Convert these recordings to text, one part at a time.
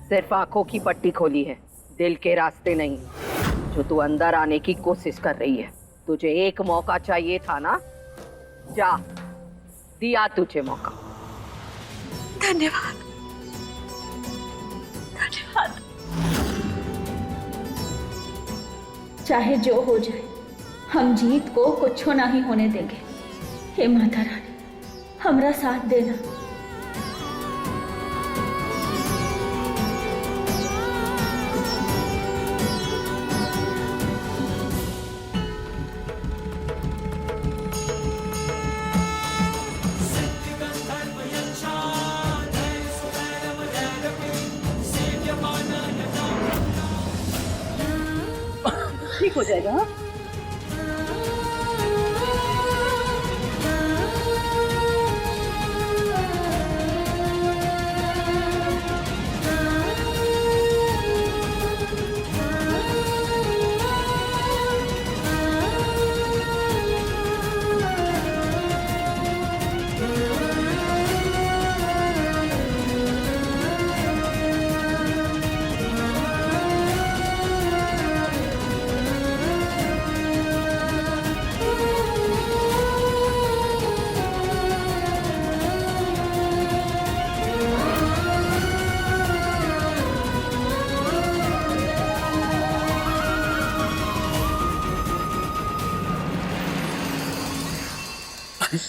सिर्फ आंखों की पट्टी खोली है, दिल के रास्ते नहीं। जो तू अंदर आने की कोशिश कर रही है, तुझे एक मौका चाहिए था ना, जा, दिया तुझे मौका। धन्यवाद, धन्यवाद। चाहे जो हो जाए, हम जीत को कुछ नहीं होने देंगे। हे माता रानी, हमरा साथ देना। ठीक हो जाएगा। हाँ?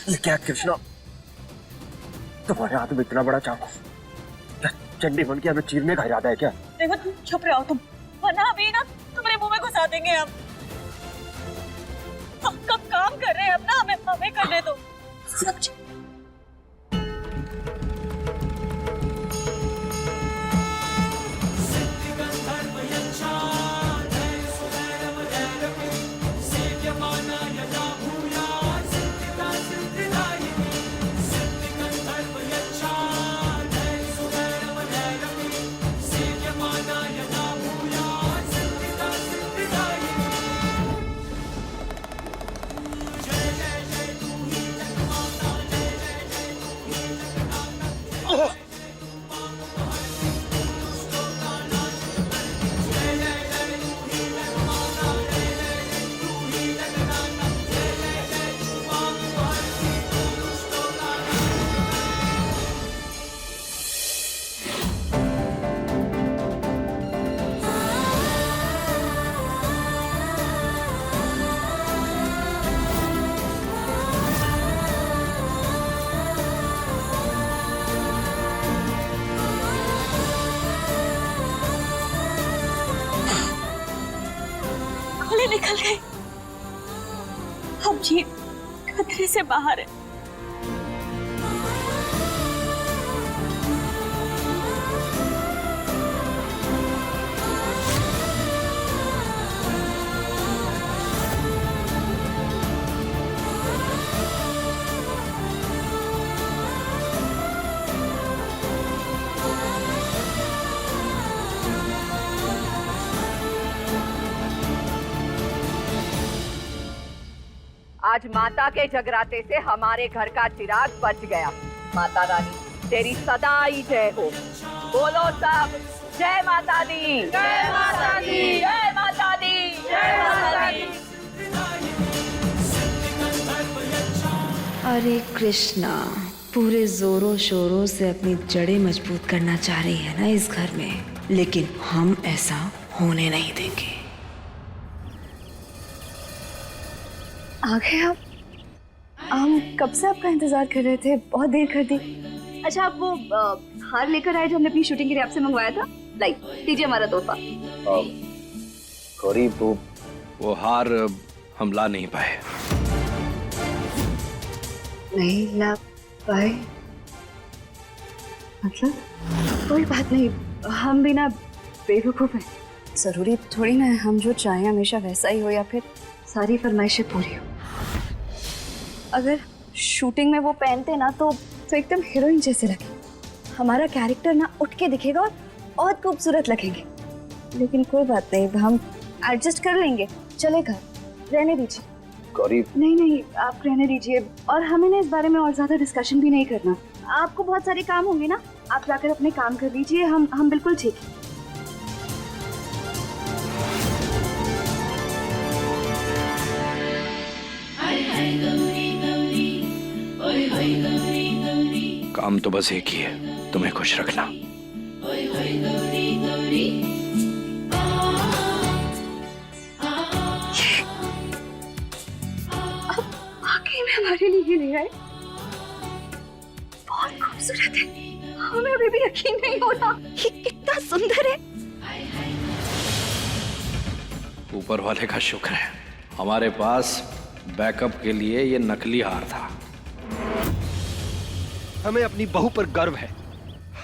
ये क्या कृष्णा, तुम्हारे हाथ में इतना बड़ा चाकू, क्या चंडी बन के हमें चीरने का इरादा है क्या? देखो तुम चुप रहो, तुम वरना अभी ना तुम्हारे मुंह में घुसा देंगे हम कब काम कर रहे हैं अपना, हमें करने दो। समझ? निकल गई, हम जीत खतरे से बाहर है। आज माता के जगराते से हमारे घर का चिराग बच गया। माता रानी तेरी सदाई जय हो। बोलो सब, जय माता दी, जय माता दी, जय माता दी, जय माता दी। अरे कृष्णा, पूरे जोरों शोरों से अपनी जड़ें मजबूत करना चाह रही है ना इस घर में, लेकिन हम ऐसा होने नहीं देंगे। आ गए आप? हम कब से आपका इंतजार कर रहे थे, बहुत देर कर दी। अच्छा, आप वो हार लेकर आए जो हमने अपनी शूटिंग के लिए आपसे मंगवाया था? लाइक दीजिए हमारा तोहफा। गौरी, वो हार हम ला नहीं पाए। नहीं ला पाए मतलब? कोई बात नहीं, हम भी ना बेवकूफ हैं। जरूरी थोड़ी ना है हम जो चाहें हमेशा वैसा ही हो या फिर सारी फरमाइशें पूरी हो। अगर शूटिंग में वो पहनते ना तो एकदम हीरोइन जैसे लगे, हमारा कैरेक्टर ना उठ के दिखेगा और बहुत खूबसूरत लगेंगे। लेकिन कोई बात नहीं, हम एडजस्ट कर लेंगे, चलेगा, रहने दीजिए। गौरी, नहीं, आप रहने दीजिए। और हमें ना इस बारे में और ज्यादा डिस्कशन भी नहीं करना। आपको बहुत सारे काम होंगे ना, आप जाकर अपने काम कर लीजिए, हम बिल्कुल ठीक हैं। काम तो बस एक ही है, तुम्हें खुश रखना। वाकई में हमारे लिए ही ले आए, बहुत खूबसूरत है। हमें अभी भी यकीन नहीं हो रहा, ये कितना सुंदर है। ऊपर वाले का शुक्र है, हमारे पास बैकअप के लिए ये नकली हार था। हमें अपनी बहू पर गर्व है।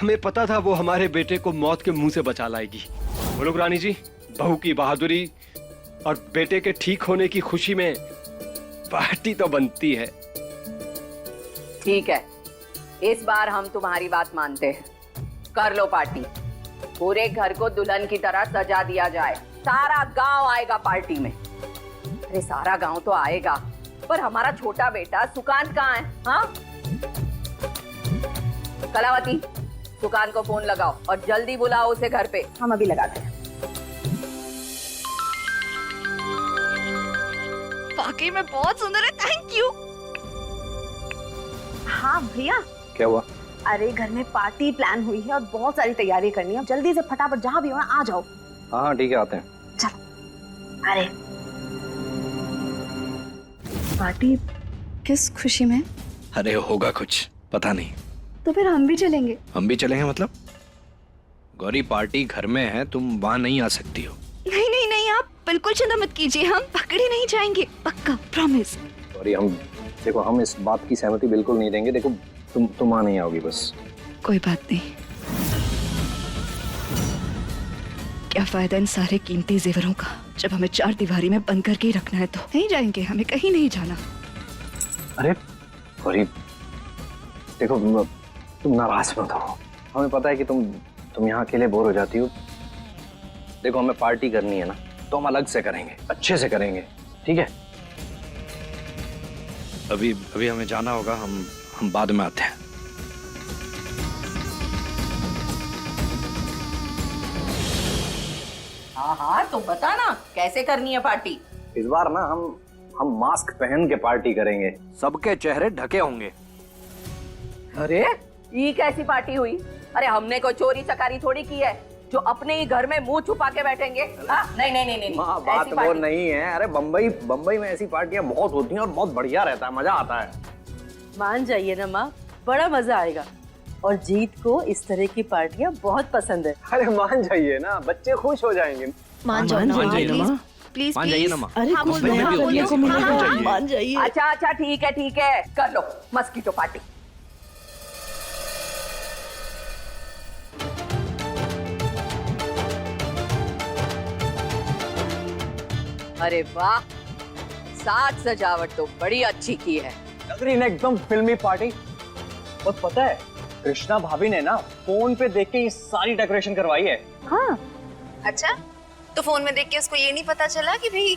हमें पता था वो हमारे बेटे को मौत के मुंह से बचा लाएगी। मुलुक रानी जी, बहू की बहादुरी और बेटे के ठीक होने की खुशी में पार्टी तो बनती है। ठीक है, इस बार हम तुम्हारी बात मानते हैं। कर लो पार्टी, पूरे घर को दुल्हन की तरह सजा दिया जाए। सारा गांव आएगा पार्टी में। अरे सारा गांव तो आएगा, पर हमारा छोटा बेटा सुकांत कहाँ है? हाँ, कलावती, सुकांत को फोन लगाओ और जल्दी बुलाओ उसे घर पे। हम अभी लगाते हैं। वाकई में बहुत सुंदर है, थैंक यू। हाँ भैया। क्या हुआ? अरे घर में पार्टी प्लान हुई है और बहुत सारी तैयारी करनी है। जल्दी से फटाफट जहाँ भी हो ना आ जाओ। हाँ ठीक है, आते हैं। चलो। अरे पार्टी किस खुशी में? अरे होगा कुछ, पता नहीं। तो फिर हम भी चलेंगे। हम भी चलेंगे मतलब? गौरी, पार्टी घर में है, तुम वहां नहीं आ सकती हो। नहीं नहीं नहीं, आप बिल्कुल चिंता मत कीजिए, हम पकड़े नहीं जाएंगे, पक्का, प्रॉमिस। गौरी, हम इस बात की सहमति बिल्कुल नहीं देंगे। देखो तुम वहां नहीं आओगी बस। कोई बात नहीं। क्या फायदा इन सारे कीमती जेवरों का जब हमें चार दीवारी में बंद करके ही रखना है। तो नहीं जाएंगे, हमें कहीं नहीं जाना। अरे गौरी देखो, तुम नाराज मत हो। हमें पता है कि तुम यहाँ अकेले बोर हो जाती हो। देखो हमें पार्टी करनी है ना, तो हम अलग से करेंगे, अच्छे से करेंगे, ठीक है? अभी हमें जाना होगा, हम बाद में आते हैं। हाँ हाँ, तो बता ना कैसे करनी है पार्टी। इस बार ना हम मास्क पहन के पार्टी करेंगे, सबके चेहरे ढके होंगे। अरे ये कैसी पार्टी हुई? अरे हमने कोई चोरी चकारी थोड़ी की है जो अपने ही घर में मुंह छुपा के बैठेंगे। हाँ? नहीं नहीं नहीं नहीं, माँ बात वो नहीं है। अरे बम्बई में ऐसी पार्टियां बहुत होती हैं और बहुत बढ़िया रहता है, मजा आता है। मान जाइए ना माँ, बड़ा मजा आएगा। और जीत को इस तरह की पार्टियां बहुत पसंद है। अरे मान जाइए ना, बच्चे खुश हो जाएंगे। मान जाइए ना प्लीज, मान जाइए ना माँ। अरे कुछ नया करने को मिलेगा, मान जाइए। अच्छा ठीक है, कर लो मस्कीटो पार्टी। अरे वाह, साज सजावट तो बड़ी अच्छी की है। लग रही ना एकदम फिल्मी पार्टी। और पता है, कृष्णा भाभी ने ना फोन पे देख के ये सारी डेकोरेशन करवाई है। हाँ अच्छा, तो फोन में देख के उसको ये नहीं पता चला कि भाई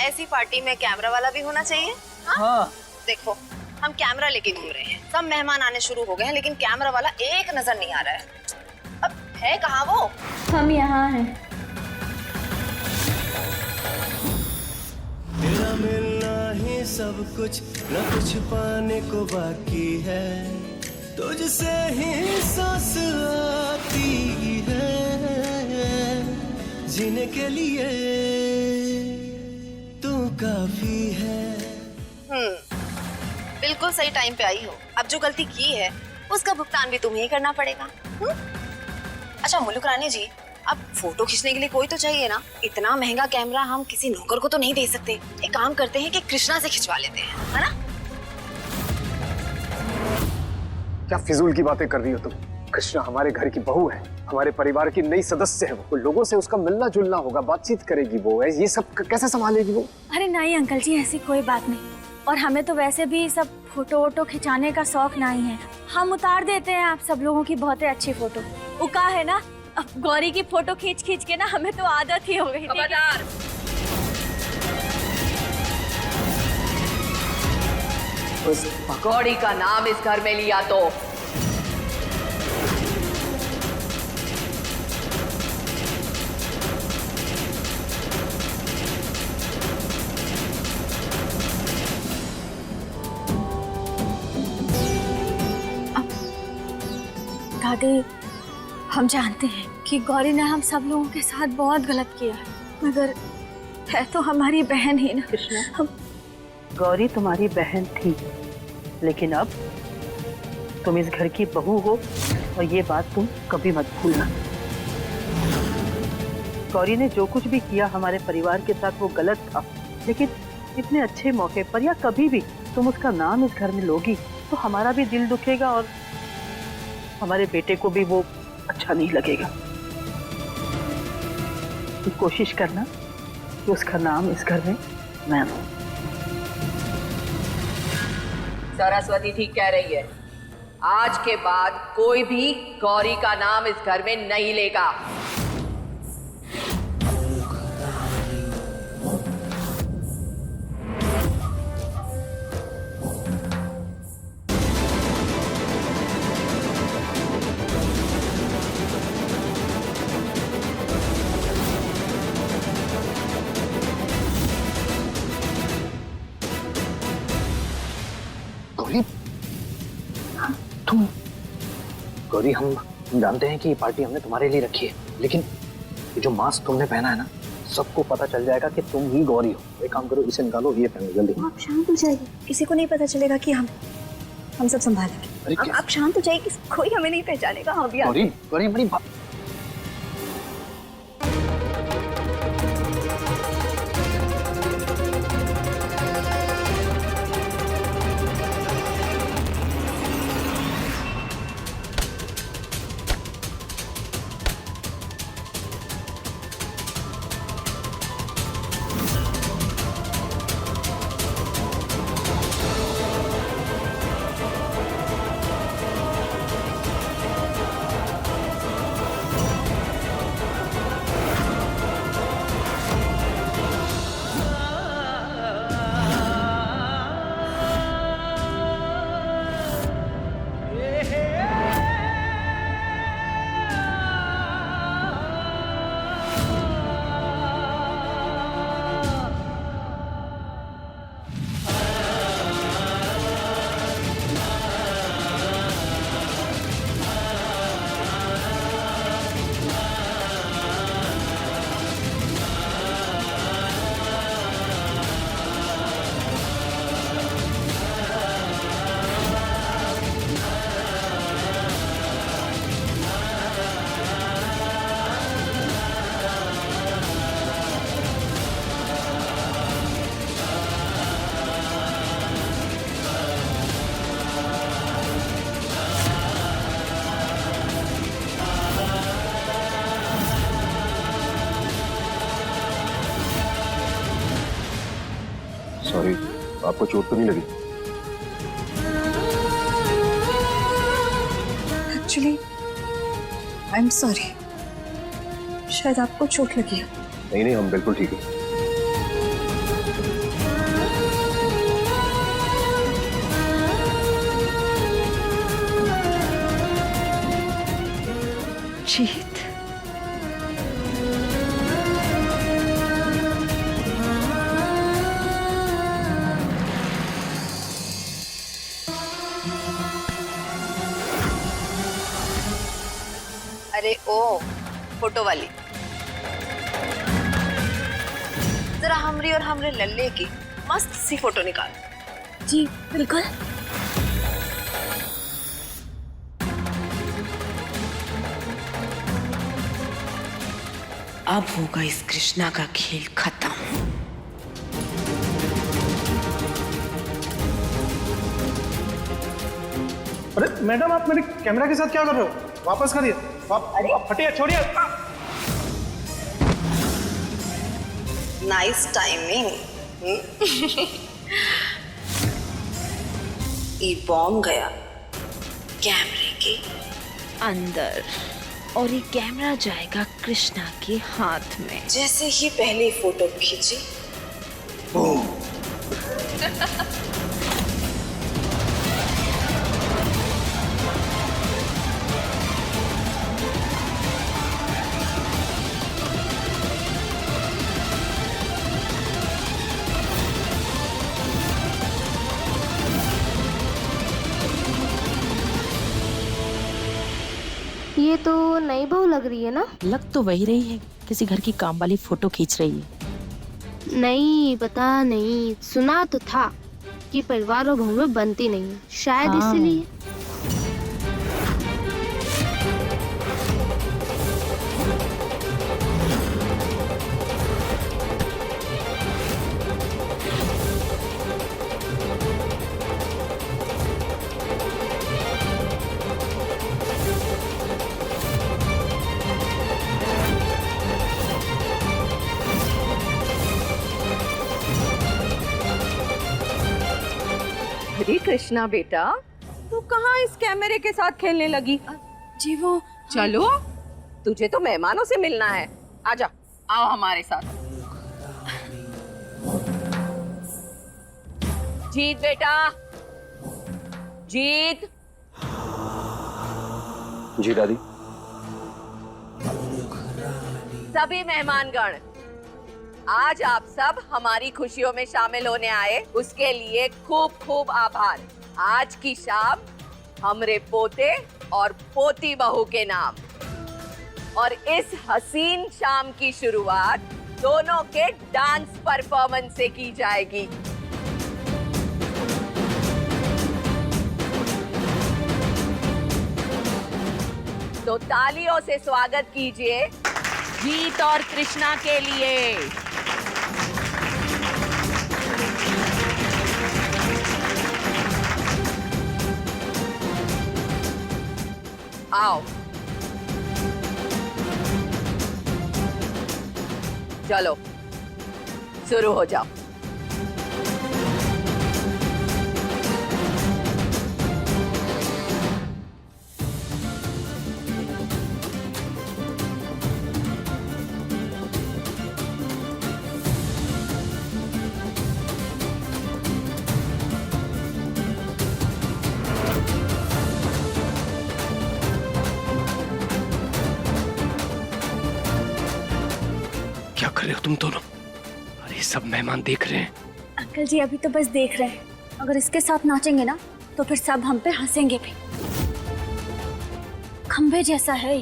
ऐसी पार्टी में कैमरा वाला भी होना चाहिए? हाँ। देखो, हम कैमरा लेके घूम रहे हैं, सब मेहमान आने शुरू हो गए हैं, लेकिन कैमरा वाला एक नजर नहीं आ रहा है। अब है कहाँ वो? हम यहाँ हैं। तेरा मिलना ही सब कुछ, न कुछ पाने को बाकी है। तुझसे ही सांस आती है, जीने के लिए तू काफी है। बिल्कुल सही टाइम पे आई हो। अब जो गलती की है उसका भुगतान भी तुम्हें ही करना पड़ेगा। अच्छा मुलुक रानी जी, अब फोटो खींचने के लिए कोई तो चाहिए ना। इतना महंगा कैमरा हम किसी नौकर को तो नहीं दे सकते। एक काम करते हैं कि कृष्णा से खिंचवा लेते हैं, है ना? क्या फिजूल की बातें कर रही हो तुम? कृष्णा हमारे घर की बहू है, हमारे परिवार की नई सदस्य है। वो लोगों से उसका मिलना जुलना होगा, बातचीत करेगी वो। ये सब कैसे संभालेगी वो? अरे नहीं अंकल जी, ऐसी कोई बात नहीं। और हमें तो वैसे भी सब फोटो वोटो खिंचाने का शौक नहीं है। हम उतार देते हैं आप सब लोगों की बहुत अच्छी फोटो। वो का है ना, अब गौरी की फोटो खींच खींच के ना हमें तो आदत ही हो गई। खबरदार, उस पकौड़ी का नाम इस घर में लिया तो दादी, हम जानते हैं कि गौरी ने हम सब लोगों के साथ बहुत गलत किया है, मगर है तो हमारी बहन ही ना। कृष्णा, हम गौरी तुम्हारी बहन थी, लेकिन अब तुम इस घर की बहू हो और ये बात तुम कभी मत भूलना। गौरी ने जो कुछ भी किया हमारे परिवार के साथ वो गलत था, लेकिन इतने अच्छे मौके पर या कभी भी तुम उसका नाम इस घर में लोगी तो हमारा भी दिल दुखेगा और हमारे बेटे को भी वो अच्छा नहीं लगेगा। तो कोशिश करना कि उसका नाम इस घर में मैं लूं। सरस्वती ठीक कह रही है। आज के बाद कोई भी गौरी का नाम इस घर में नहीं लेगा। गौरी, तुम गौरी, हम जानते हैं कि ये पार्टी हमने तुम्हारे लिए रखी है, लेकिन ये जो मास्क तुमने पहना है ना, सबको पता चल जाएगा कि तुम ही गौरी हो। एक काम करो, इसे निकालो, ये पहनो जल्दी। आप शांत हो जाइए, किसी को नहीं पता चलेगा कि हम सब संभालेंगे। अरे क्या? आप शांत हो जाइए, कोई हमें नहीं पहचानेगा। हम भी गौरी, गौरी मेरी बात। सॉरी, आपको चोट तो नहीं लगी? एक्चुअली आई एम सॉरी, शायद आपको चोट लगी है। नहीं नहीं, हम बिल्कुल ठीक है। जीत, अरे ओ फोटो वाली, जरा हमरी और हमरे लल्ले की मस्त सी फोटो निकाल। जी बिल्कुल। अब होगा इस कृष्णा का खेल खत्म। अरे मैडम, आप मेरे कैमरा के साथ क्या कर रहे हो? वापस करिए। आप हटिए, छोड़िए। Nice timing. ये बॉम्ब गया कैमरे के अंदर और ये कैमरा जाएगा कृष्णा के हाथ में। जैसे ही पहली फोटो खींची, ये तो नई बहू लग रही है ना? लग तो वही रही है, किसी घर की काम वाली फोटो खींच रही है। नहीं, पता नहीं, सुना तो था कि परिवार और बहू में बनती नहीं है, शायद हाँ। इसीलिए। अरे कृष्णा बेटा, तू कहाँ इस कैमरे के साथ खेलने लगी? जी वो चलो, तुझे तो मेहमानों से मिलना है। आजा, आओ हमारे साथ। जीत बेटा, जीत। जी दादी। सभी मेहमानगण, आज आप सब हमारी खुशियों में शामिल होने आए, उसके लिए खूब खूब आभार। आज की शाम हमरे पोते और पोती बहू के नाम, और इस हसीन शाम की शुरुआत दोनों के डांस परफॉर्मेंस से की जाएगी। तो तालियों से स्वागत कीजिए जीत और कृष्णा के लिए। आओ, चलो शुरू हो जाओ। क्या कर रहे हो तुम दोनों? अरे सब मेहमान देख रहे हैं। अंकल जी अभी तो बस देख रहे हैं, अगर इसके साथ नाचेंगे ना तो फिर सब हम पे हंसेंगे भी। खंबे जैसा है,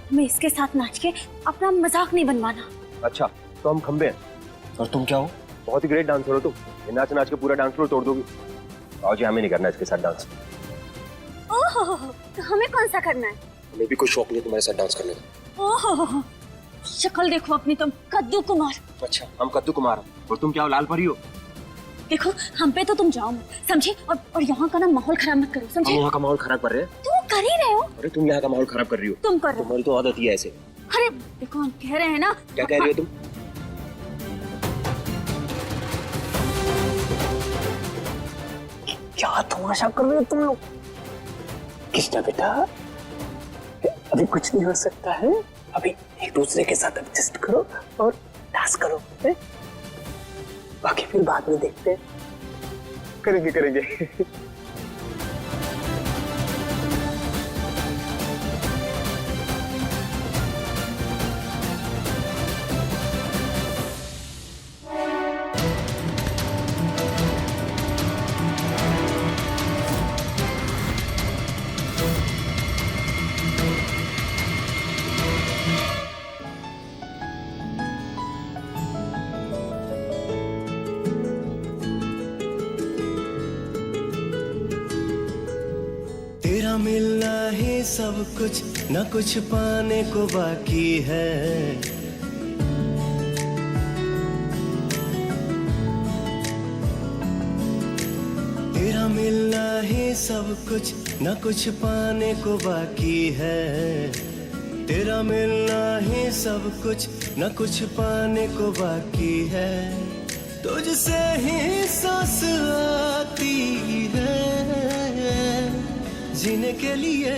हमें इसके साथ नाच के अपना मजाक नहीं बनवाना। अच्छा, तो हम खंबे हैं और तुम क्या हो? बहुत ही ग्रेट डांसर हो तुम। ये नाच नाच के पूरा डांस फ्लोर तोड़ दोगी। आओ जी, हमें नहीं करना इसके साथ डांस। ओहो, तो हमें कौन सा करना है? हमें भी कोई शौक नहीं तुम्हारे साथ डांस करने का। ओहो, शक्ल देखो अपनी, तुम कद्दू कुमार। अच्छा, हम कद्दू कुमार हैं और तुम क्या हो, लाल परी हो? देखो हम पे तो तुम जाओ मत, समझे? और यहाँ का ना माहौल खराब मत करो, समझे? हम वहाँ का माहौल खराब कर रहे हैं। तुम कर ही रहे हो। अरे तुम यहाँ का माहौल खराब कर रही हो। तुम कर रहे हो। तुम्हारी तो आदत ही है ऐसे। अरे देखो हम कह रहे हैं ना। क्या कह रही हो तुम? क्या तमाशा कर रहे हो तुम लोग? कृष्णा बेटा, अभी कुछ नहीं हो सकता है। अभी एक दूसरे के साथ एडजस्ट करो और डांस करो, है? बाकी फिर बाद में देखते हैं। करेंगे करेंगे। तेरा मिलना ही सब कुछ, न कुछ पाने को बाकी है। तेरा मिलना ही सब कुछ, न कुछ पाने को बाकी है। तेरा मिलना ही सब कुछ, न कुछ पाने को बाकी है। तुझसे ही सांस आती है जीने के लिए।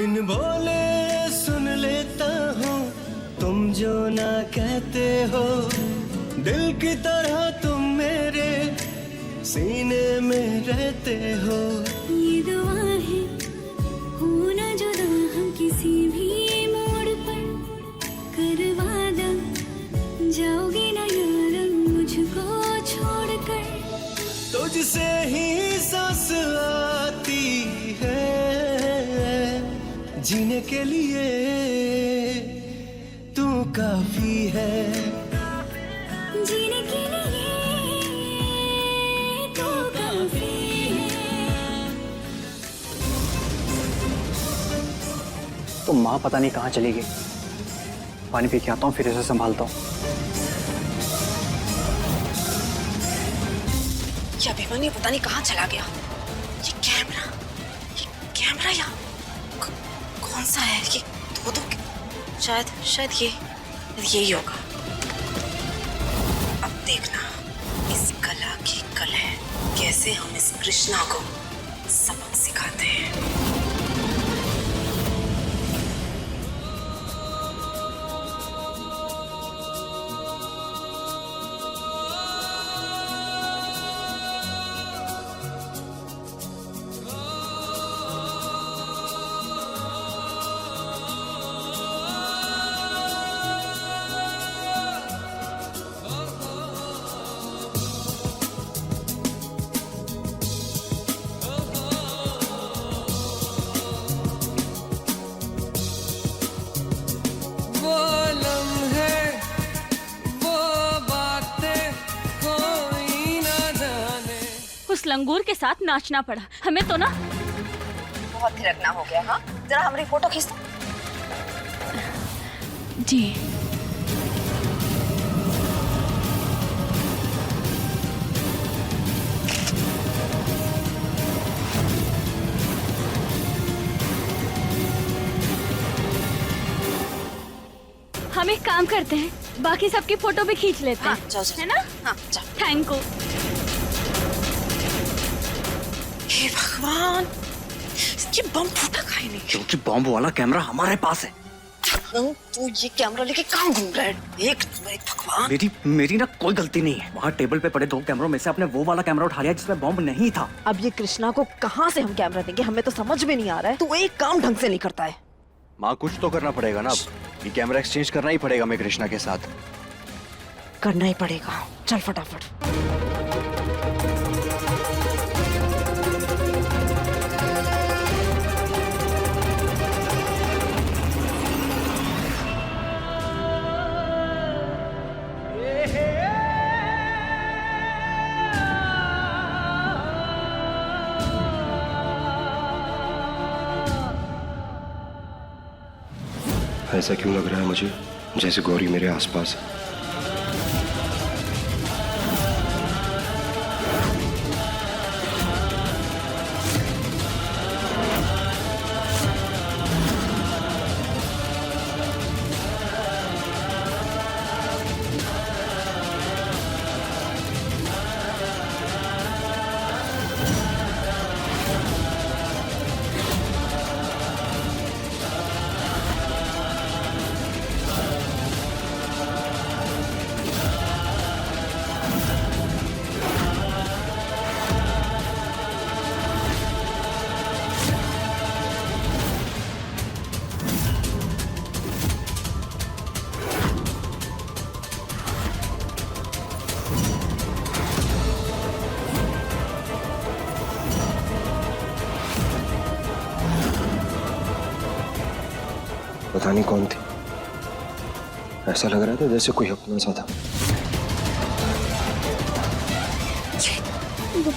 बिन बोले सुन लेता हूँ तुम जो ना कहते हो, दिल की तरह तुम मेरे सीने में रहते हो। ये दुआ है होना जुदा हम किसी भी मोड़ पर, करवा दो जाओगे ना यार मुझको छोड़कर। तुझसे ही सांस आती है, जीने के लिए तू काफी है। जीने के लिए तो काफी है। तो माँ पता नहीं कहाँ चली गई। पानी पी के आता हूँ, फिर इसे संभालता हूँ। ये अभिमन्यु पता नहीं कहाँ चला गया। ये कैमरा यहाँ कौन सा है? ये दो शायद यही होगा। अब देखना इस कला की कलह कैसे हम इस कृष्णा को सबक सिखाते हैं। उस लंगूर के साथ नाचना पड़ा हमें तो ना। बहुत थिरकना हो गया। हाँ, जरा हमारी फोटो खींच दो। जी हम एक काम करते हैं, बाकी सबकी फोटो भी खींच लेते हैं। हाँ, जाओ, है ना? हाँ, जाओ। Thank you. हे भगवान, ये बम फूटा काहे नहीं? क्योंकि बॉम्ब वाला कैमरा हमारे पास है। तू ये कैमरा लेके कहाँ घूम रहा है? एक भगवान। मेरी ना कोई गलती नहीं है। वहाँ टेबल पे पड़े 2 कैमरों में से आपने वो वाला कैमरा उठा लिया जिसमें बॉम्ब नहीं था। अब ये कृष्णा को कहाँ से हम कैमरा देंगे, हमें तो समझ में नहीं आ रहा है। तू एक काम ढंग से नहीं करता है। माँ कुछ तो करना पड़ेगा ना। अब ये कैमरा एक्सचेंज करना ही पड़ेगा हमें कृष्णा के साथ। करना ही पड़ेगा, चल फटाफट। ऐसा क्यों लग रहा है मुझे जैसे गौरी मेरे आसपास है? पता नहीं कौन थी, ऐसा लग रहा था जैसे कोई अपना सा था।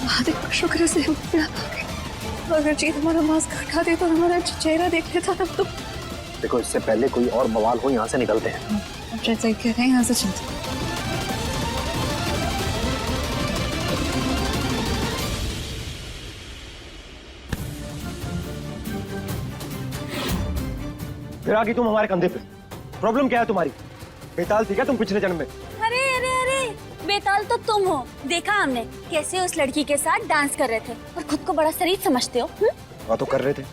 महादेव का शुक्र से हम यहाँ आ गए। अगर जीत हमारा मास्क हटा दे तो हमारा चेहरा देख लेता तब तो। देखो इससे पहले कोई और बवाल हो, यहाँ से निकलते हैं। अब जैसा कह रहे हैं यहाँ से चलते। फिर आगे तुम हमारे कंधे पे। प्रॉब्लम क्या है तुम्हारी? बेताल थी क्या तुम पिछले जन्म में? अरे अरे अरे, बेताल तो तुम हो। देखा हमने कैसे उस लड़की के साथ डांस कर रहे थे और खुद को बड़ा शरीफ समझते हो। हाँ तो कर रहे थे,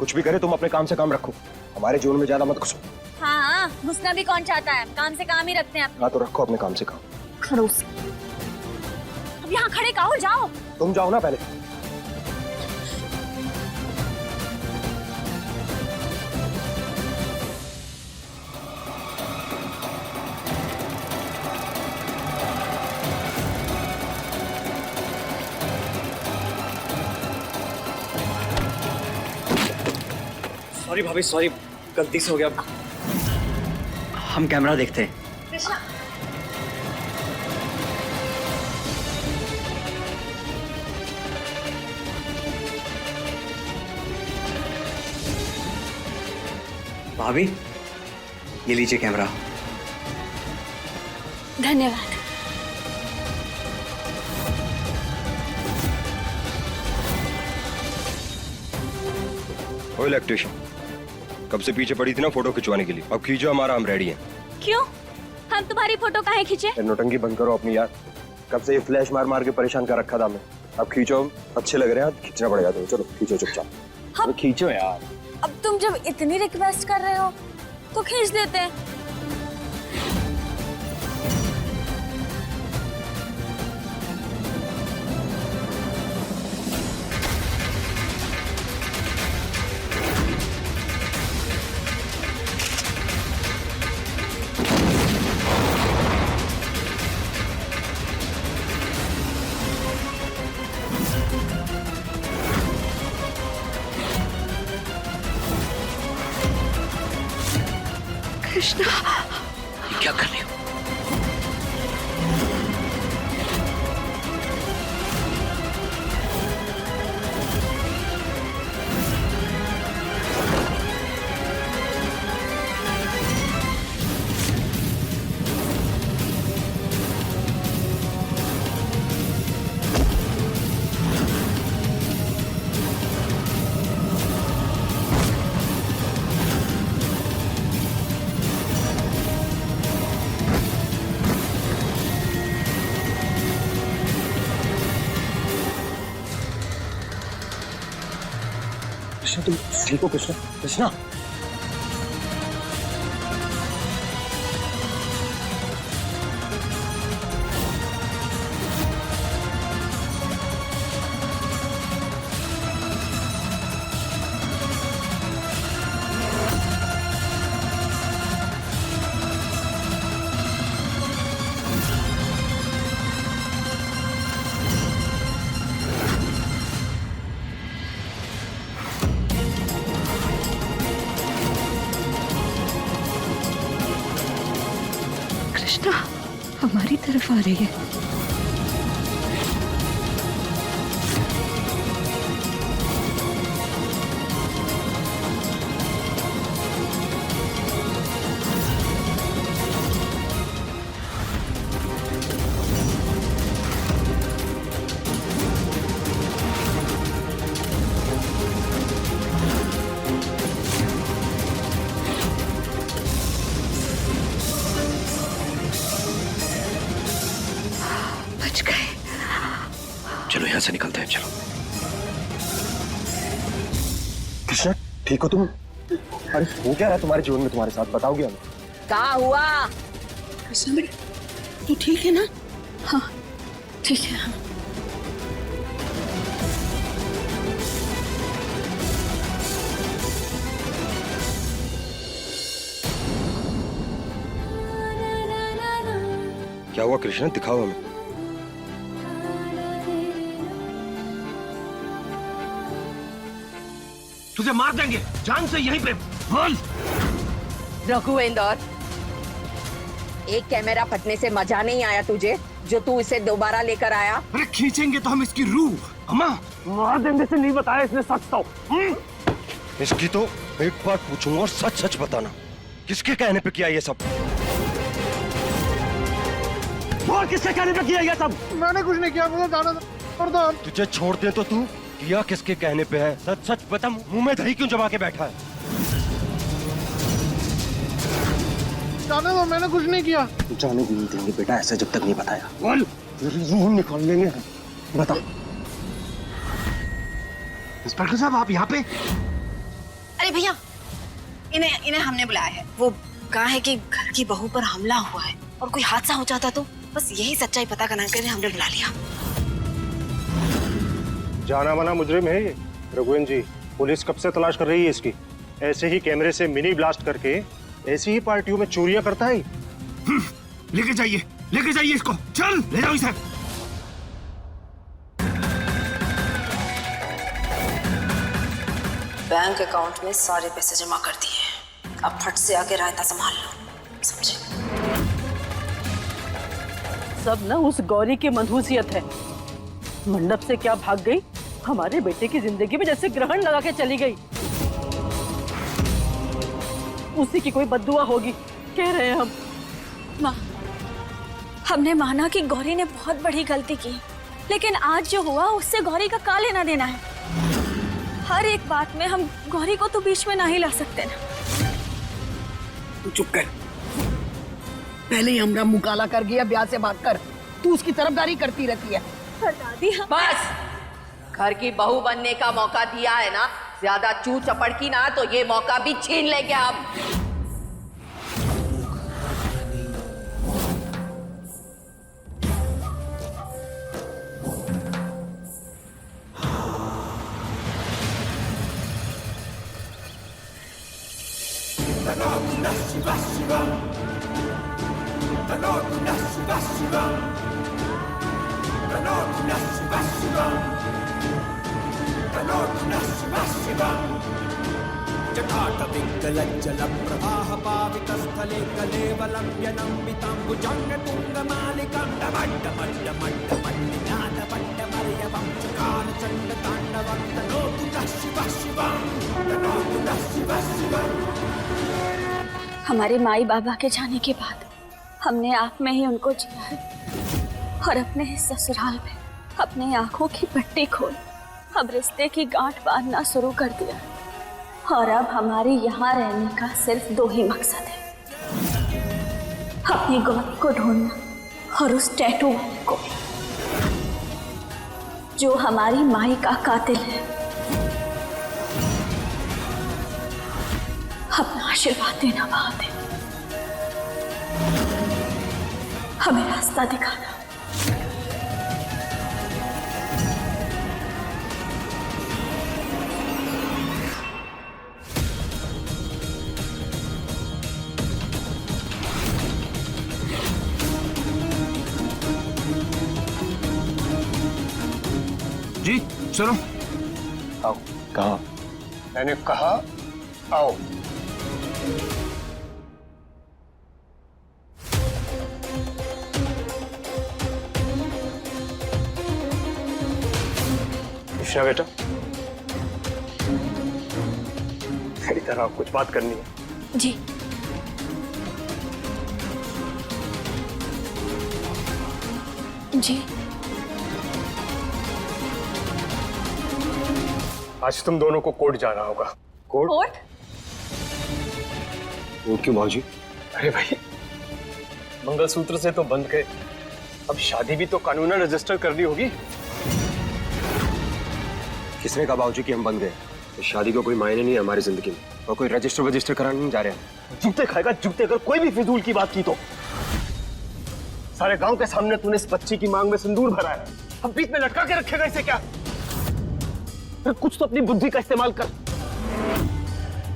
कुछ भी करे तुम अपने काम से काम रखो, हमारे जीवन में ज्यादा मत घुसो। हाँ, घुसना भी कौन चाहता है, काम से काम ही रखते हैं। हाँ तो रखो अपने काम से काम। खड़ूस, अब यहाँ खड़े कहो, जाओ। तुम जाओ ना पहले। सॉरी भाभी, सॉरी, गलती से हो गया। हम कैमरा देखते हैं। कृष्णा, भाभी, ये लीजिए कैमरा। धन्यवाद। ओ इलेक्ट्रिशियन, कब से पीछे पड़ी थी ना फोटो खिंचवाने के लिए, अब खींचो हमारा, हम रेडी हैं। क्यों? हम तुम्हारी फोटो काहे खींचे? नोटंकी बंद करो अपनी यार, कब से ये फ्लैश मार मार के परेशान कर रखा था हमें। अब खींचो, अच्छे लग रहे हैं, खींचना पड़ेगा तुम्हें। चलो खींचो चुपचाप। हम खींचो यार। अब तुम जब इतनी रिक्वेस्ट कर रहे हो तो खींच देते हैं। कृष्णा, क्या कर रही हो? कृष्णा तुम ठीक हो? कृष्णा, कृष्णा। कृष्णा हमारी तरफ आ रही है। चलो यहाँ से निकलते हैं, चलो। कृष्णा ठीक हो तुम? अरे हो क्या रहा है तुम्हारे जीवन में तुम्हारे साथ, बताओगे हमें? क्या हुआ? कृष्णा बेटा, तू ठीक है ना? हाँ ठीक है। हाँ। क्या हुआ कृष्णा, दिखाओ हमें। तुझे मार देंगे जान से यहीं पे, बोल। रघुवेंद्र, एक कैमरा फटने से मजा नहीं आया तुझे, जो तू इसे दोबारा लेकर आया? अरे खींचेंगे तो हम इसकी रूह। अम्मा, मार देने से नहीं बताया इसने सच तो। इसकी तो एक बात पूछूंगा और सच सच बताना, किसके कहने पे किया ये सब? बोल, किसके कहने पे किया ये सब? मैंने कुछ नहीं किया, मुझे जाना दो। तुझे छोड़ दे तो तू किया किसके कहने पे है? सच सच बता, मुंह में दही क्यों जमा के बैठा है? जाने दो, मैंने कुछ नहीं किया। जाने भी नहीं देंगे बेटा ऐसे जब तक नहीं बताया। बोल, रूह निकाल लेंगे। बता। इंस्पेक्टर साहब आप यहाँ पे? भैया, इन्हें इन्हें हमने बुलाया है। वो कहा है कि घर की बहू पर हमला हुआ है और कोई हादसा हो जाता तो बस यही सच्चाई पता करने के लिए हमने बुला लिया। जाना माना मुजरिम है ये रघुवन जी। पुलिस कब से तलाश कर रही है इसकी। ऐसे ही कैमरे से मिनी ब्लास्ट करके ऐसी ही पार्टियों में चोरियां करता है। लेके जाइए इसको, चल ले जाओ इसे। बैंक अकाउंट में सारे पैसे जमा कर दिए। अब फट से आके रायता संभाल लो, समझे? सब ना उस गौरी की मनहूसियत है। मंडप से क्या भाग गई, हमारे बेटे की जिंदगी में जैसे ग्रहण लगा के चली गई। उसी की कोई बद्दुआ होगी कह रहे हैं हम। माँ, हमने माना कि गौरी ने बहुत बड़ी गलती की, लेकिन आज जो हुआ उससे गौरी का क्या लेना देना है। हर एक बात में हम गौरी को तो बीच में ना ही ला सकते ना। तू चुप कर। पहले ही हमरा मुकाला कर गया ब्याह से भागकर, तू उसकी तरफदारी करती रहती है। दादी बस, घर की बहू बनने का मौका दिया है ना, ज्यादा चू चपड़ की ना तो ये मौका भी छीन लेंगे हम। जटाटविकलज्जलं प्रवाह पावितस्थले कलेवलम्ब्यनम्बिताम्बुजङ्गतुङ्गमालिकां डमड्डमड्डमड्डमड्डनादपड्डमर्यवं चकारचण्डताण्डवं तनोतु नः शिवः शिवं, तनोतु नः शिवः शिवं। हमारे माई बाबा के जाने के बाद हमने आप में ही उनको जिया है और अपने इस ससुराल में अपनी आंखों की पट्टी खोल अब रिश्ते की गांठ बांधना शुरू कर दिया। और अब हमारे यहाँ रहने का सिर्फ दो ही मकसद है, अपनी गौरी को ढूंढना और उस टैटू वाले को जो हमारी माई का कातिल है। अपना आशीर्वाद देना महादेव, हमें रास्ता दिखाना। जी चलो। आओ। कहा? मैंने कहा आओ। कृष्णा बेटा, मेरी तरह कुछ बात करनी है। जी। जी। आज तुम दोनों को कोर्ट जाना होगा। कोर्ट? कोर्ट? कोर्ट क्यों बाबूजी? अरे भाई, मंगलसूत्र से तो बंध गए, अब शादी भी तो कानूनन रजिस्टर करनी होगी। किसने कहा बाबूजी कि हम बन गए? इस शादी का कोई मायने नहीं है हमारी जिंदगी में, और कोई रजिस्टर कराने नहीं जा रहे हैं। जूते खाएगा जूते, अगर कोई भी फिजूल की बात की तो। सारे गांव के सामने तूने इस बच्ची की मांग में सिंदूर भरा है, अब बीच में लटका के रखेगा इसे क्या? फिर कुछ तो अपनी बुद्धि का इस्तेमाल कर।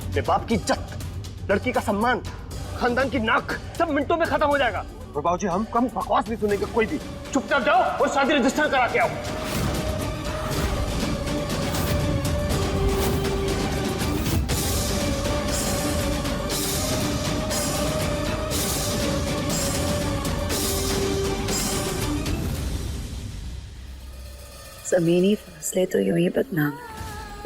अपने बाप की इज्जत, लड़की का सम्मान, खानदान की नाक सब मिनटों में खत्म हो जाएगा। और बाबूजी हम कम बकवास नहीं सुनेंगे कोई भी। चुपचाप जाओ और शादी रजिस्टर करा के आओ। ज़मीनी फासले तो यूं ही बदनाम है।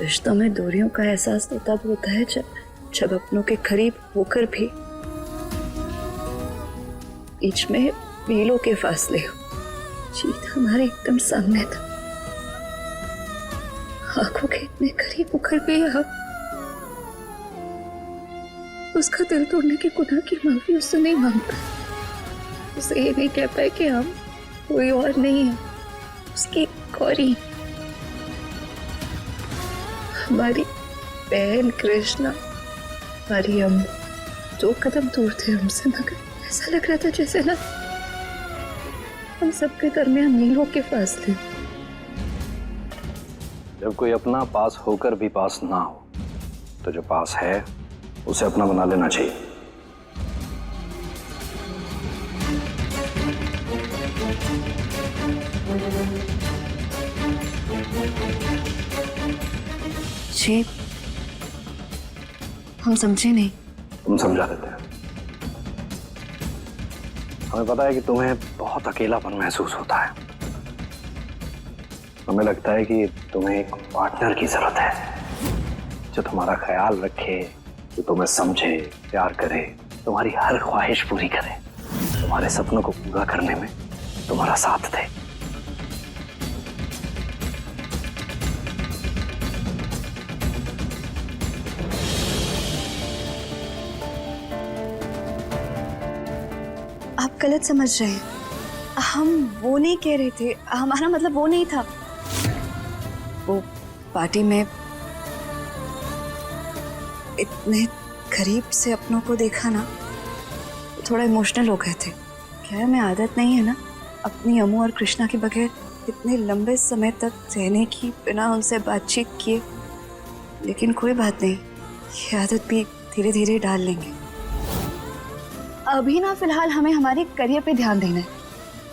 रिश्तों में दूरियों का एहसास तो तब होता है जब अपनों के करीब होकर भी बीच में मीलों के फासले हो। जीत हमारे एकदम सामने था, आंखों के इतने करीब होकर भी आप उसका दिल तोड़ने के गुनाह की माफी उससे नहीं मांगता। उसे ये नहीं कहता है कि हम कोई और नहीं है, उसकी गौरी बहन कृष्णा, हमारी अम्मा 2 कदम दूर थे हमसे, मगर ऐसा लग रहा था जैसे ना हम सबके दरमियान मीलों के फासले। जब कोई अपना पास होकर भी पास ना हो, तो जो पास है उसे अपना बना लेना चाहिए। जी, हम समझे नहीं। तुम समझा देते हैं। हमें पता है कि तुम्हें बहुत अकेलापन महसूस होता है। हमें लगता है कि तुम्हें एक पार्टनर की जरूरत है जो तुम्हारा ख्याल रखे, जो तुम्हें समझे, प्यार करे, तुम्हारी हर ख्वाहिश पूरी करे, तुम्हारे सपनों को पूरा करने में तुम्हारा साथ दे। आप गलत समझ रहे हैं, हम वो नहीं कह रहे थे, हमारा मतलब वो नहीं था। वो पार्टी में इतने करीब से अपनों को देखा ना, थोड़ा इमोशनल हो गए थे। क्या हमें आदत नहीं है ना अपनी अम्मू और कृष्णा के बगैर इतने लंबे समय तक रहने की, बिना उनसे बातचीत किए। लेकिन कोई बात नहीं, ये आदत भी धीरे धीरे डाल लेंगे। अभी ना फिलहाल हमें हमारे करियर पे ध्यान देना है।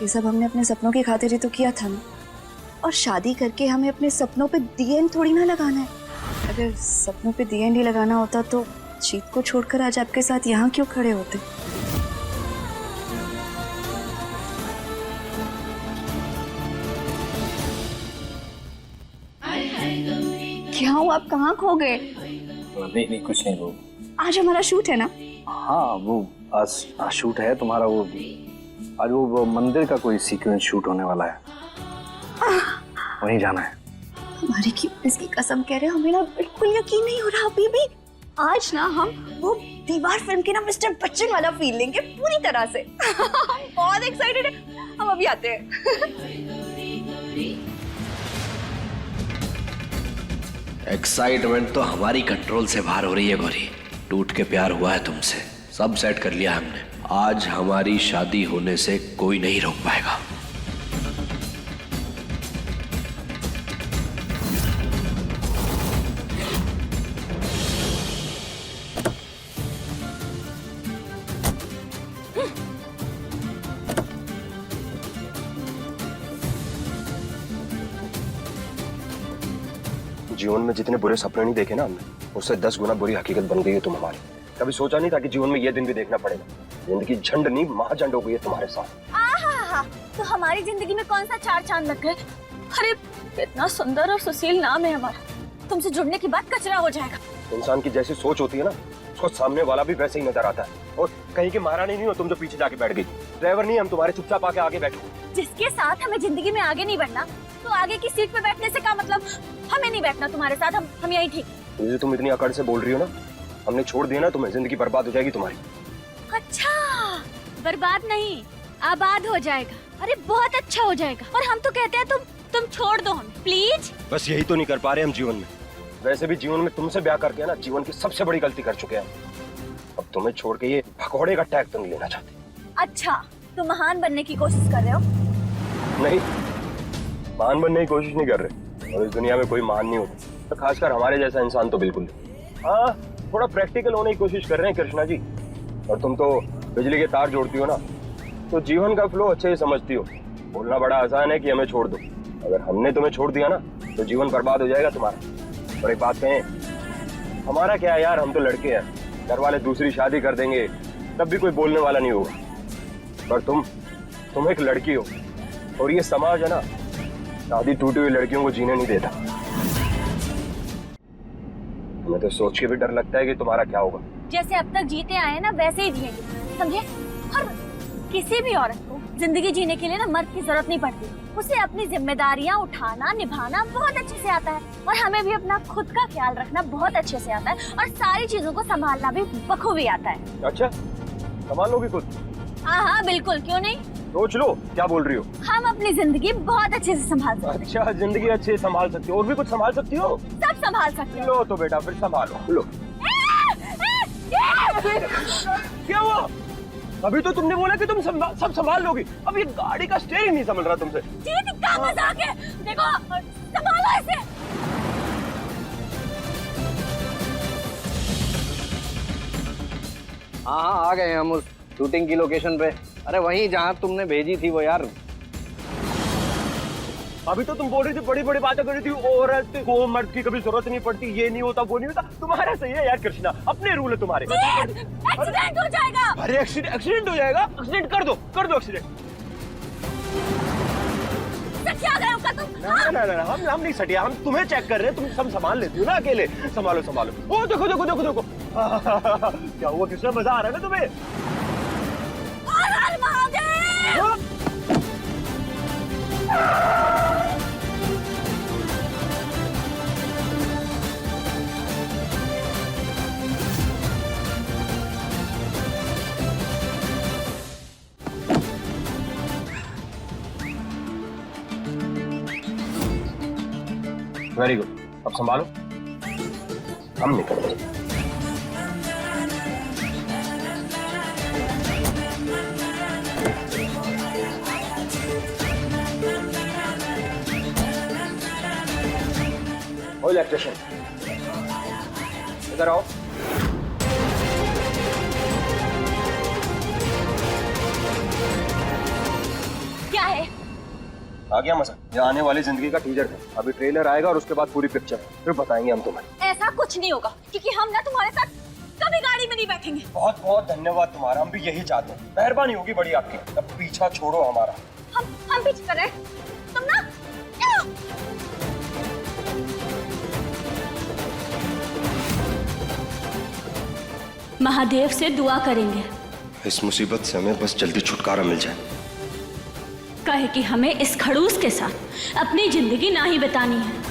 ये सब हमने अपने सपनों की खातिर ही तो किया था ना, और शादी करके हमें अपने सपनों पे दी एंड थोड़ी ना लगाना है। अगर सपनों पे दी एंड ही लगाना होता तो जीत को छोड़कर आज आपके साथ यहाँ क्यों खड़े होते। क्या हुआ, आप कहाँ खो गए? नहीं कुछ नहीं। वो आज हमारा शूट है ना? हाँ, वो आज शूट है तुम्हारा। वो आज वो मंदिर का कोई सीक्वेंस शूट होने वाला है, वहीं जाना है। हमारी क्यूटनेस की कसम कह रहे हैं, हमें ना बिल्कुल यकीन नहीं हो रहा अभी भी। आज ना हम वो दीवार फिल्म के ना मिस्टर बच्चन वाला फील लेंगे पूरी तरह से। बहुत एक्साइटेड है, हम अभी आते हैं। एक्साइटमेंट तो हमारी कंट्रोल से बाहर हो रही है गौरी। टूट के प्यार हुआ है तुमसे, सब सेट कर लिया हमने। आज हमारी शादी होने से कोई नहीं रोक पाएगा। जीवन में जितने बुरे सपने नहीं देखे ना हमने, उससे 10 गुना बुरी हकीकत बन गई है तुम हमारी। कभी सोचा नहीं था कि जीवन में ये दिन भी देखना पड़ेगा। जिंदगी झंड नहीं महाझंड हो गई है तुम्हारे साथ। आहा, तो हमारी जिंदगी में कौन सा 4 चांद लग गए। अरे इतना सुंदर और सुशील नाम है हमारा, तुमसे जुड़ने के बाद कचरा हो जाएगा। इंसान की जैसी सोच होती है ना, उसको सामने वाला भी वैसे ही नजर आता है। और कहीं की महारानी नहीं हो तुम जो पीछे जाके बैठ गई। ड्राइवर नहीं, हम तुम्हारे चुपचाप आके आगे बैठो। जिसके साथ हमें जिंदगी में आगे नहीं बढ़ना, तो आगे की सीट पे बैठने से क्या मतलब। हमें नहीं बैठना तुम्हारे साथ, हम यही ठीक। ये तुम इतनी अकड़ से बोल रही हो ना, हमने छोड़ दिया ना तुम्हें, जिंदगी बर्बाद हो जाएगी तुम्हारी। अच्छा, बर्बाद नहीं आबाद हो जाएगा। अरे बहुत अच्छा हो जाएगा। और हम तो कहते हैं तुम छोड़ दो हमें प्लीज। बस यही तो नहीं कर पा रहे हम जीवन में। वैसे भी जीवन में तुमसे ब्याह करके ना जीवन की सबसे बड़ी गलती कर चुके हैं। अब तुम्हें छोड़ के ये भगोड़े का टैग तो नहीं लेना चाहते। अच्छा, तुम महान बनने की कोशिश कर रहे हो? नहीं, महान बनने की कोशिश नहीं कर रहे। और इस दुनिया में कोई महान नहीं होता, तो खासकर हमारे जैसा इंसान तो बिल्कुल नहीं। हाँ, थोड़ा प्रैक्टिकल होने की कोशिश कर रहे हैं कृष्णा जी। और तुम तो बिजली के तार जोड़ती हो ना, तो जीवन का फ्लो अच्छे से समझती हो। बोलना बड़ा आसान है कि हमें छोड़ दो। अगर हमने तुम्हें छोड़ दिया ना, तो जीवन बर्बाद हो जाएगा तुम्हारा। और एक बात कहें, हमारा क्या है यार, हम तो लड़के हैं। घर वाले दूसरी शादी कर देंगे तब भी कोई बोलने वाला नहीं होगा। पर तुम एक लड़की हो, और ये समाज है ना, शादी टूटी हुई लड़कियों को जीने नहीं देता। हमें तो सोच के भी डर लगता है कि तुम्हारा क्या होगा। जैसे अब तक जीते आए हैं ना, वैसे ही जिएंगे, समझे। और किसी भी औरत को जिंदगी जीने के लिए ना मर्द की जरूरत नहीं पड़ती। उसे अपनी जिम्मेदारियां उठाना निभाना बहुत अच्छे से आता है, और हमें भी अपना खुद का ख्याल रखना बहुत अच्छे से आता है, और सारी चीजों को संभालना भी बखूबी आता है। अच्छा, संभाल लोगी खुद? हाँ हाँ बिल्कुल, क्यों नहीं। सोच लो क्या बोल रही हो। हम अपनी जिंदगी बहुत अच्छे से संभाल सकते अच्छा, जिंदगी अच्छे से संभाल सकती हो, और भी कुछ संभाल सकती हो? हैं, सब संभाल सकते हैं। लो तो बेटा फिर संभालो। लो क्या हुआ? अभी तो तुमने बोला कि तुम सब संभाल लोगी, अब ये गाड़ी का स्टीयरिंग नहीं संभल रहा तुमसे। क्या मजाक है? देखो संभालो इसे। हाँ हाँ, आ गए हम उस शूटिंग की लोकेशन पे। अरे वहीं जहाँ तुमने भेजी थी वो यार। अभी तो तुम बोल रही थी बड़ी बड़ी बातें कर रही थी, औरत को मर्द की कभी जरूरत नहीं पड़ती, ये नहीं होता वो नहीं होता। तुम्हारा सही है यार कृष्णा, अपने रूल है तुम्हारे। एक्सीडेंट हो जाएगा। अरे एक्सीडेंट हो जाएगा? एक्सीडेंट कर दो एक्सीडेंट। ना, हम नहीं सटिया, हम तुम्हें चेक कर रहे हैं, तुम सब संभाल लेती हो ना अकेले। संभालो। ओ देखो। क्या हुआ कृष्णा, मजा आ रहा है ना तुम्हें? वेरी गुड, अब संभालो, हम निकलते हैं। ओ इलेक्ट्रिशियन, इधर आओ। क्या है? आ गया मजा। ये आने वाली जिंदगी का टीजर है, अभी ट्रेलर आएगा और उसके बाद पूरी पिक्चर, फिर बताएंगे हम तुम्हें। ऐसा कुछ नहीं होगा, क्योंकि हम ना तुम्हारे साथ कभी गाड़ी में नहीं बैठेंगे। बहुत बहुत धन्यवाद तुम्हारा, हम भी यही चाहते हैं। मेहरबानी होगी बड़ी आपकी, अब पीछा छोड़ो हमारा। हम पीछे कर रहे हैं, तुम ना महादेव से दुआ करेंगे इस मुसीबत से हमें बस जल्दी छुटकारा मिल जाए। कहे कि हमें इस खड़ूस के साथ अपनी जिंदगी ना ही बितानी है।